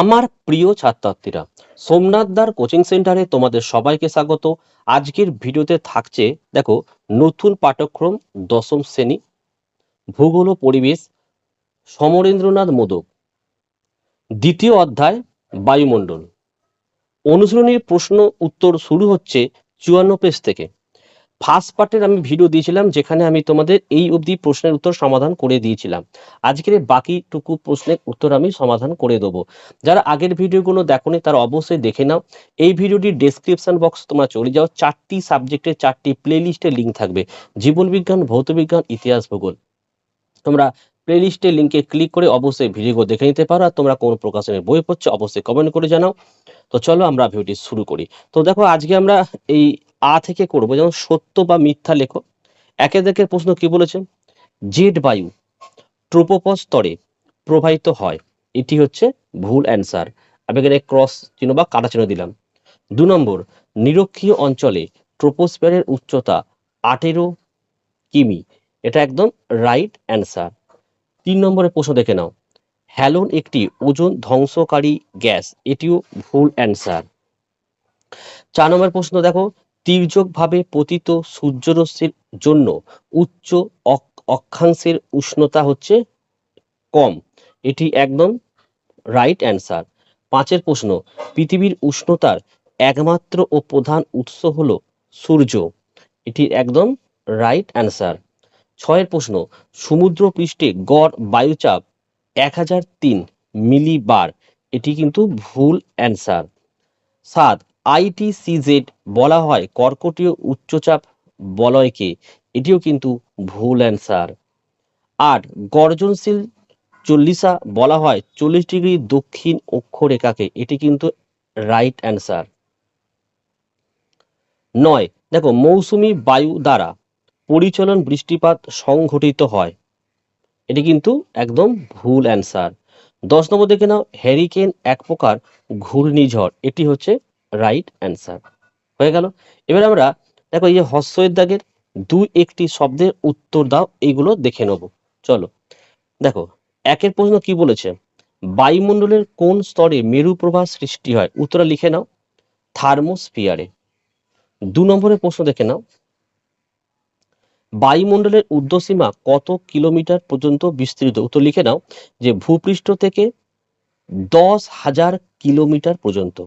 আমার প্রিয় ছাত্রছাত্রীরা, সোমনাথদার কোচিং সেন্টারে তোমাদের সবাইকে স্বাগত। আজকের ভিডিওতে থাকছে, দেখো, নতুন পাঠ্যক্রম, দশম শ্রেণী, ভূগোল ও পরিবেশ, সমরেন্দ্রনাথ মোদক, দ্বিতীয় অধ্যায়, বায়ুমণ্ডল। অনুশীলনীর প্রশ্ন উত্তর শুরু হচ্ছে 54 পেজ থেকে। ফার্স্ট পার্টের আমি ভিডিও দিয়েছিলাম, যেখানে আমি তোমাদের এই অবধি প্রশ্নের উত্তর সমাধান করে দিয়েছিলাম। আজকের বাকিটুকু প্রশ্নের উত্তর আমি সমাধান করে দেবো। যারা আগের ভিডিওগুলো দেখোনি তারা অবশ্যই দেখে নাও। এই ভিডিওটির ডেসক্রিপশন বক্স তোমরা চলে যাও, 4টি সাবজেক্টের 4টি প্লে লিস্টের লিঙ্ক থাকবে, জীবন বিজ্ঞান, ভৌত বিজ্ঞান, ইতিহাস, ভূগোল। তোমরা প্লে লিস্টের লিঙ্কে ক্লিক করে অবশ্যই ভিডিও দেখে নিতে পারো। আর তোমরা কোন প্রকাশনের বই পড়ছো অবশ্যই কমেন্ট করে জানাও। তো চলো আমরা ভিডিওটি শুরু করি। তো দেখো, আজকে আমরা এই থেকে করবো, যেমন সত্য বা মিথ্যা লেখো। একের দেখে প্রশ্ন কি বলেছে? জেট বায়ু ট্রোপোপস স্তরে প্রবাহিত হয়, এটি হচ্ছে ভুল অ্যান্সার। আমি এখানে ক্রস চিহ্ন বা কাটা চিহ্ন দিলাম। 2 নম্বর, নিরক্ষীয় অঞ্চলে ট্রোপোস্ফিয়ারের উচ্চতা 18 কিমি, এটা একদম রাইট অ্যান্সার। 3 নম্বরের প্রশ্ন দেখে নাও, হ্যালোন একটি ওজোন ধ্বংসকারী গ্যাস, এটিও ভুল অ্যান্সার। 4 নম্বর প্রশ্ন দেখো, তির্যকভাবে পতিত সূর্যরশ্মির জন্য উচ্চ অক্ষাংশের উষ্ণতা হচ্ছে কম, এটি একদম রাইট অ্যান্সার। 5 প্রশ্ন, পৃথিবীর উষ্ণতার একমাত্র ও প্রধান উৎস হলো সূর্য, এটি একদম রাইট অ্যান্সার। 6 প্রশ্ন, সমুদ্র পৃষ্ঠে গড় বায়ুচাপ 1003 মিলিবার, এটি কিন্তু ভুল অ্যান্সার। 7, আইটিসিজেড বলা হয় কর্কটীয় উচ্চচাপ বলয়কে, এটিও কিন্তু ভুল অ্যান্সার। 8, গর্জনশীল চল্লিশা বলা হয় 40 ডিগ্রি দক্ষিণ অক্ষরেখাকে, এটি কিন্তু রাইট অ্যান্সার। 9, দেখো, মৌসুমী বায়ু দ্বারা পরিচলন বৃষ্টিপাত সংঘটিত হয়, এটি কিন্তু একদম ভুল অ্যান্সার। 10 নম্বর দেখে নাও, হ্যারিকেন এক প্রকার ঘূর্ণিঝড়, এটি হচ্ছে রাইট অ্যান্সার। হয়ে গেল। এবার আমরা দেখো, এই যে হ্রস্বের দাগের 2-1টি শব্দের উত্তর দাও, এইগুলো দেখে নেব। চলো দেখো, একের প্রশ্ন কি বলেছে? বায়ুমণ্ডলের কোন স্তরে মেরু প্রবাহ সৃষ্টি হয়? উত্তরটা লিখে নাও, থার্মোস্ফিয়ারে। 2 নম্বরের প্রশ্ন দেখে নাও, বায়ুমণ্ডলের ঊর্ধ্বসীমা কত কিলোমিটার পর্যন্ত বিস্তৃত? উত্তর লিখে নাও, যে ভূপৃষ্ঠ থেকে 10,000 কিলোমিটার পর্যন্ত।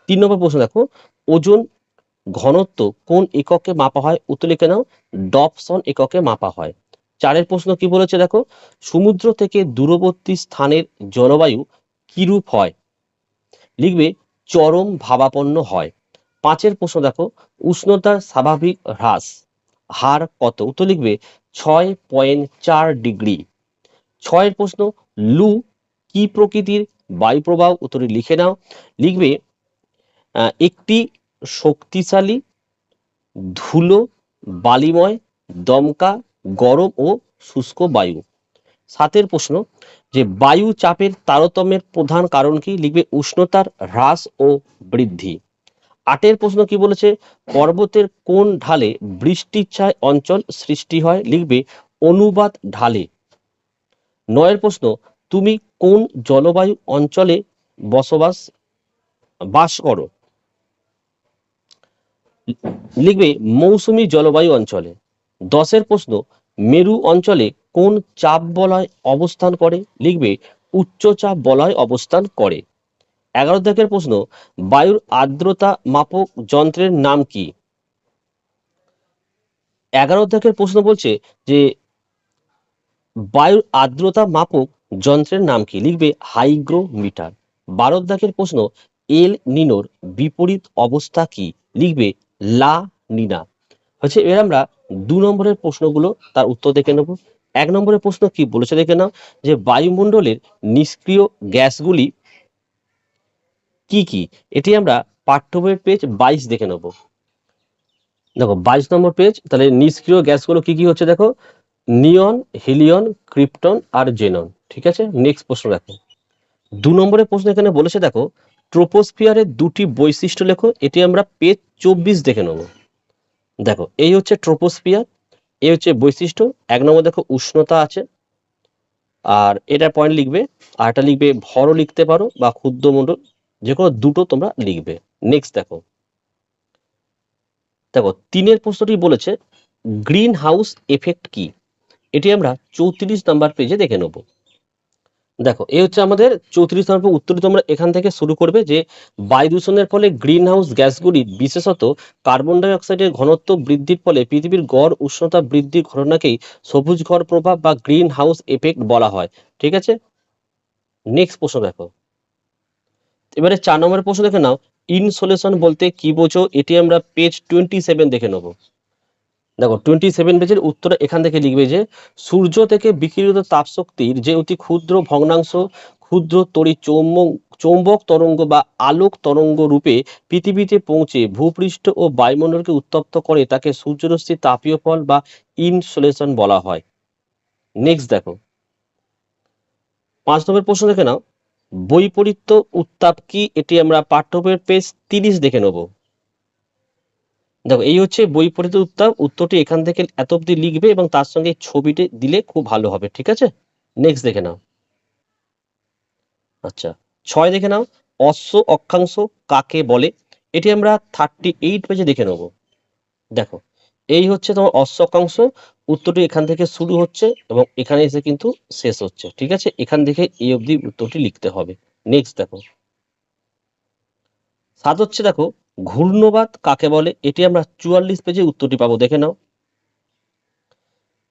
3 নম্বর প্রশ্ন দেখো, ওজোন ঘনত্ব কোন এককে মাপা হয়? উত্তর লিখে নাও, ডপসন এককে মাপা হয়। 4 প্রশ্ন কি বলেছে দেখো, সমুদ্র থেকে দূরবর্তী স্থানের জলবায়ু কিরূপ হয়? লিখবে, চরম ভাবাপন্ন হয়। 5 প্রশ্ন দেখো, উষ্ণতার স্বাভাবিক হ্রাস হার কত? উত্তর লিখবে 6.4 ডিগ্রি। 6 প্রশ্ন, লু কি প্রকৃতির বায়ুপ্রবাহ? উত্তরে লিখে নাও, লিখবে, একটি শক্তিশালী ধুলো বালিময় দমকা গরম ও শুষ্ক বায়ু। 7 প্রশ্ন, যে বায়ু চাপের তারতম্যের প্রধান কারণ কি? লিখবে, উষ্ণতার হ্রাস ও বৃদ্ধি। 8 প্রশ্ন কি বলেছে? পর্বতের কোন ঢালে বৃষ্টিচ্ছায় অঞ্চল সৃষ্টি হয়? লিখবে, অনুবাদ ঢালে। 9 প্রশ্ন, তুমি কোন জলবায়ু অঞ্চলে বাস করো? লিখবে, মৌসুমী জলবায়ু অঞ্চলে। 10 প্রশ্ন, মেরু অঞ্চলে কোন চাপ বলয় অবস্থান করে? লিখবে, উচ্চচাপ বলয় অবস্থান করে। 11 প্রশ্ন, বায়ুর আর্দ্রতা মাপক যন্ত্রের নাম কি? 11 প্রশ্ন বলছে যে বায়ুর আর্দ্রতা মাপক যন্ত্রের নাম কি? লিখবে, হাইগ্রোমিটার। 12 প্রশ্ন, এল নিনোর বিপরীত অবস্থা কি? লিখবে, লা নিনা। হচ্ছে, এবার আমরা 2 নম্বরের প্রশ্নগুলো তার উত্তর দেখে নেব। 1 নম্বরের প্রশ্ন কি বলেছে দেখে নাও, যে বায়ুমণ্ডলের নিষ্ক্রিয় গ্যাসগুলি কি কি? এটি আমরা পাঠ্য বইয়ের পেজ 22 দেখে নেব। দেখো, 22 নম্বর পেজ। তাহলে নিষ্ক্রিয় গ্যাসগুলো কি কি হচ্ছে দেখো, নিয়ন, হিলিয়ন, ক্রিপ্টন আর জেনন। ঠিক আছে, নেক্সট প্রশ্ন দেখো। 2 নম্বরের প্রশ্ন এখানে বলেছে দেখো, ট্রোপোস্ফিয়ারের 2টি বৈশিষ্ট্য লেখো, এটি আমরা পেজ 24 দেখে নেব। দেখো, এই হচ্ছে ট্রোপোস্ফিয়ার, এই হচ্ছে বৈশিষ্ট্য। 1 নম্বর দেখো, উষ্ণতা আছে, আর এটা পয়েন্ট লিখবে, আর এটা লিখবে ভরও লিখতে পারো বা ক্ষুদ্রমণ্ডল, যে কোনো দুটো তোমরা লিখবে। নেক্সট দেখো, দেখো 3 প্রশ্নটি বলেছে গ্রিন হাউস এফেক্ট কি। এটি আমরা 34 নাম্বার পেজে দেখে নেব। দেখো এই হচ্ছে আমাদের 34 নম্বর উত্তরটি। তোমরা এখান থেকে শুরু করবে যে বায়ু দূষণের ফলে গ্রিন হাউস গ্যাসগুলি বিশেষত কার্বন ডাই অক্সাইডের ঘনত্ব বৃদ্ধির ফলে পৃথিবীর গড় উষ্ণতা বৃদ্ধির ঘটনাকেই সবুজ ঘর প্রভাব বা গ্রিন হাউস এফেক্ট বলা হয়। ঠিক আছে, নেক্সট প্রশ্ন দেখো, এবারে 4 নম্বরের প্রশ্ন দেখে নাও, ইনসোলেশন বলতে কি বোঝো। এটি আমরা পেজ 27 দেখে নেব। দেখো 27 পেজের উত্তর এখান থেকে লিখবে যে সূর্য থেকে বিকিরিত তাপশক্তির যে অতি ক্ষুদ্র ভগ্নাংশ ক্ষুদ্র তড়িৎ চৌম্বক তরঙ্গ বা আলোক তরঙ্গ রূপে পৃথিবীতে পৌঁছে ভূপৃষ্ঠ ও বায়ুমণ্ডলকে উত্তপ্ত করে তাকে সূর্যরশ্মির তাপীয় ফল বা ইনসোলেশন বলা হয়। নেক্সট দেখো 5 নম্বর প্রশ্ন দেখে নাও, বৈপরীত্য উত্তাপ কি। এটি আমরা পাঠ্যবইয়ের পেজ 30 দেখে নেব। দেখো এই হচ্ছে বৈপরীত্য উত্তাপ। উত্তরটি এখান থেকে এত অব্দি লিখবে এবং তার সঙ্গে ছবিটি দিলে খুব ভালো হবে। ঠিক আছে, নেক্সট দেখে নাও। আচ্ছা 6 দেখে নাও, অশ্ব অক্ষাংশ কাকে বলে। এটি আমরা 38 পেজে দেখে নেব। দেখো এই হচ্ছে তোমার অশ্ব অক্ষাংশ। উত্তরটি এখান থেকে শুরু হচ্ছে এবং এখানে এসে কিন্তু শেষ হচ্ছে। ঠিক আছে, এখান থেকে এই অবধি উত্তরটি লিখতে হবে। নেক্সট দেখো 7 হচ্ছে, দেখো ঘূর্ণবাত কাকে বলে। এটি আমরা 44 পেজে উত্তরটি পাবো, দেখে নাও।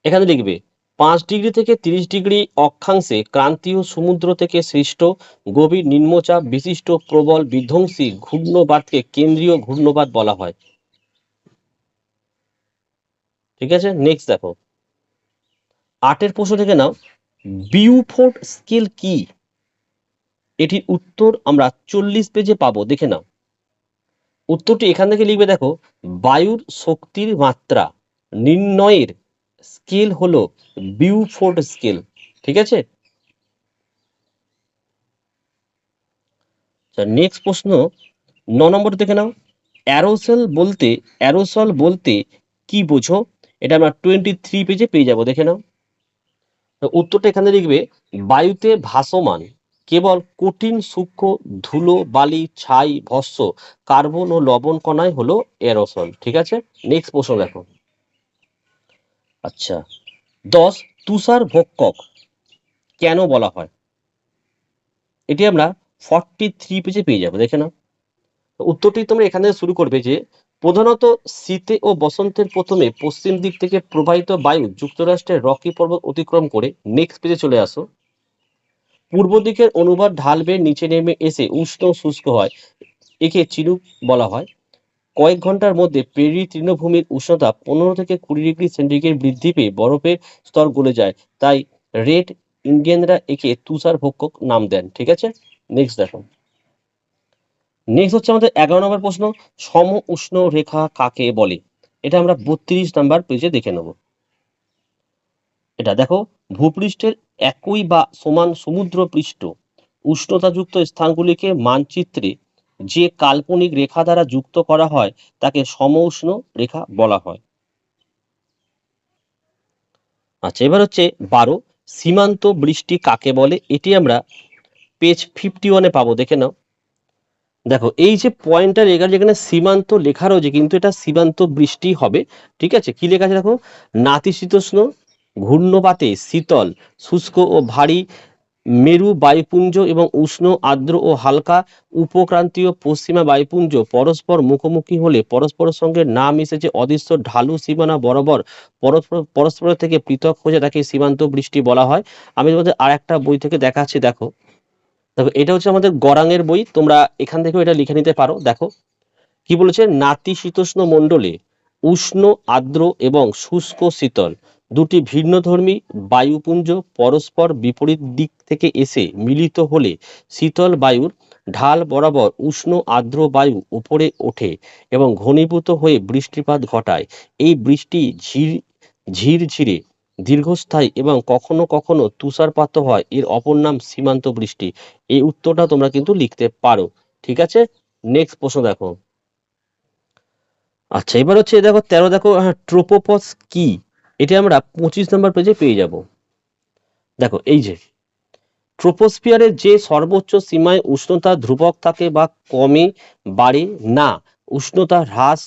এখানে লিখবে 5 ডিগ্রি থেকে 30 ডিগ্রি অক্ষাংশে ক্রান্তীয় সমুদ্র থেকে সৃষ্ট গভীর নিম্নচাপ বিশিষ্ট প্রবল বিধ্বংসী ঘূর্ণবাতকে কেন্দ্রীয় ঘূর্ণবাত বলা হয়। ঠিক আছে, নেক্সট দেখো 8 প্রশ্ন থেকে নাও, বিউফোর্ড স্কেল কি। এটির উত্তর আমরা 40 পেজে পাবো, দেখে নাও। উত্তরটি এখান থেকে লিখবে, দেখো বায়ুর শক্তির মাত্রা নির্ণয়ের স্কেল হলো বিউফোর্ড স্কেল। ঠিক আছে, নেক্সট প্রশ্ন 9 নম্বর দেখে নাও, অ্যারোসল বলতে কি বোঝো। এটা আমরা 23 পেজে পেয়ে যাবো, দেখে নাও। তো উত্তরটা এখানে লিখবে বায়ুতে ভাসমান কেবল কঠিন সূক্ষ্ম ধুলো বালি ছাই ভস্ম কার্বন ও লবণ কণাই হলো অ্যারোসল। ঠিক আছে, নেক্সট প্রশ্ন দেখো। আচ্ছা 10 তুষার ভক্ষক কেন বলা হয়। এটি আমরা 43 পেজে পেয়ে যাবো, দেখে নাও। উত্তরটি তোমরা এখানে শুরু করবে যে প্রধানত শীতে ও বসন্তের প্রথমে পশ্চিম দিক থেকে প্রবাহিত বায়ু যুক্তরাষ্ট্রের রকি পর্বত অতিক্রম করে নেক্সট পেজে চলে আসো। পূর্ব দিকের অনুবাদ ঢাল বেয়ে নিচে নেমে এসে উষ্ণ শুষ্ক হয়, একে চিনুক বলা হয়। কয়েক ঘন্টার মধ্যে প্রেরি তৃণভূমির উষ্ণতা 15 থেকে 20 ডিগ্রি সেন্টিগ্রেড বৃদ্ধি পেয়ে বরফের স্তর গলে যায়, তাই রেড ইন্ডিয়ানরা একে তুষার ভক্ষক নাম দেন। ঠিক আছে, নেক্সট দেখো। নেক্সট হচ্ছে আমাদের 11 নম্বর প্রশ্ন, সম উষ্ণ রেখা কাকে বলে। এটা আমরা 32 নাম্বার পেজে দেখে নেব। এটা দেখো ভূপৃষ্ঠের একই বা সমান সমুদ্র পৃষ্ঠ উষ্ণতাযুক্ত স্থানগুলিকে মানচিত্রে যে কাল্পনিক রেখা দ্বারা যুক্ত করা হয় তাকে সমউষ্ণ রেখা বলা হয়। আচ্ছা এবার হচ্ছে 12 সীমান্ত বৃষ্টি কাকে বলে। এটি আমরা পেজ 51 পাবো, দেখে নাও। দেখো এই যে পয়েন্টার এগার যেখানে সীমান্ত লেখা রয়েছে কিন্তু এটা সীমান্ত বৃষ্টি হবে। ঠিক আছে, কি লেখা আছে দেখো, নাতিশীতোষ্ণ ঘূর্ণবাতে শীতল শুষ্ক ও ভারী মেরু বায়ুপুঞ্জ এবং উষ্ণ আর্দ্র ও হালকা উপক্রান্তীয় পশ্চিমা বায়ুপুঞ্জ পরস্পর মুখোমুখি হলে পরস্পরের সঙ্গে না মিশে যে অদৃশ্য ঢালু সীমানা বরাবর পরস্পর থেকে পৃথক হয়ে তাকে সীমান্ত বৃষ্টি বলা হয়। আমি তোমাদের আর একটা বই থেকে দেখাচ্ছি, দেখো। দেখো এটা হচ্ছে আমাদের গরাঙের বই, তোমরা এখান থেকেও এটা লিখে নিতে পারো। দেখো কি বলেছে, নাতিশীতোষ্ণ মণ্ডলে উষ্ণ আর্দ্র এবং শুষ্ক শীতল দুটি ভিন্নধর্মী বায়ুপুঞ্জ পরস্পর বিপরীত দিক থেকে এসে মিলিত হলে শীতল বায়ুর ঢাল বরাবর উষ্ণ আর্দ্র বায়ু উপরে ওঠে এবং ঘনীভূত হয়ে বৃষ্টিপাত ঘটায়। এই বৃষ্টি ঝিরঝিরে দীর্ঘস্থায়ী এবং কখনো কখনো তুষারপাত হয়, এর অপর নাম সীমান্ত বৃষ্টি। এই উত্তরটা তোমরা কিন্তু লিখতে পারো। ঠিক আছে, নেক্সট প্রশ্ন দেখো। আচ্ছা এবার হচ্ছে দেখো 13 দেখো, হ্যাঁ ট্রোপোপস কি। এটা আমরা 25 নম্বর পেজে পেয়ে যাব। দেখো এই যে ট্রোপোস্ফিয়ারের যে সর্বোচ্চ সীমায় উষ্ণতা ধ্রুবক থাকে বা কমে বাড়ে না, উষ্ণতা হ্রাস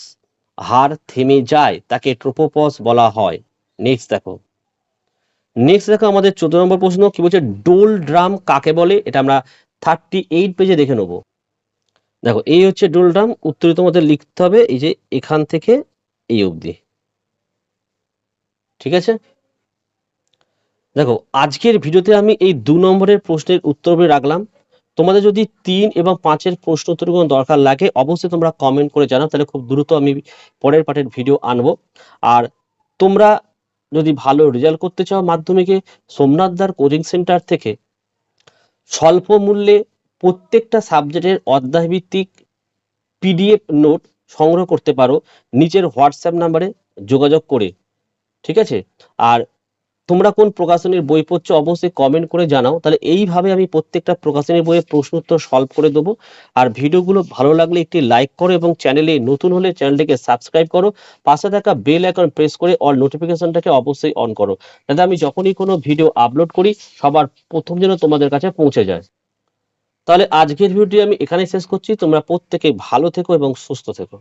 হার থেমে যায়, তাকে ট্রোপোপজ বলা হয়। নেক্সট দেখো আমাদের 14 নম্বর প্রশ্ন কি বলছে, ডোল ড্রাম কাকে বলে? এটা আমরা 38 পেজে দেখে নেব। দেখো এই হচ্ছে ডোল ড্রাম, উত্তর তোমাদের লিখতে হবে এই যে এখান থেকে এই অবধি, ঠিক আছে। দেখো আজকের ভিডিওতে আমি এই 2 নম্বরের প্রশ্নের উত্তর রাখলাম। তোমাদের যদি 3 এবং 5-এর প্রশ্ন উত্তর কোনো দরকার লাগে অবশ্যই তোমরা কমেন্ট করে জানাও, তাহলে খুব দ্রুত আমি পরের পার্টের ভিডিও আনবো। আর তোমরা যদি ভালো রেজাল্ট করতে চাও মাধ্যমিকে, সোমনাথদার কোচিং সেন্টার থেকে স্বল্প মূল্যে প্রত্যেকটা সাবজেক্টের অধ্যায়ভিত্তিক পিডিএফ নোট সংগ্রহ করতে পারো নিচের হোয়াটসঅ্যাপ নাম্বারে যোগাযোগ করে, ঠিক আছে। আর তোমরা কোন প্রকাশনীর বই পড়ছো অবশ্যই কমেন্ট করে জানাও, তাহলে এইভাবে আমি প্রত্যেকটা প্রকাশনীর বইয়ের প্রশ্ন উত্তর সলভ করে দেবো। আর ভিডিওগুলো ভালো লাগলে একটি লাইক করো এবং চ্যানেলে নতুন হলে চ্যানেলটিকে সাবস্ক্রাইব করো, পাশে থাকা বেল আইকন প্রেস করে অল নোটিফিকেশনটাকে অবশ্যই অন করো, যাতে আমি যখনই কোনো ভিডিও আপলোড করি সবার প্রথম যেন তোমাদের কাছে পৌঁছে যায়। তাহলে আজকের ভিডিওটি আমি এখানেই শেষ করছি, তোমরা প্রত্যেকে ভালো থেকো এবং সুস্থ থেকো।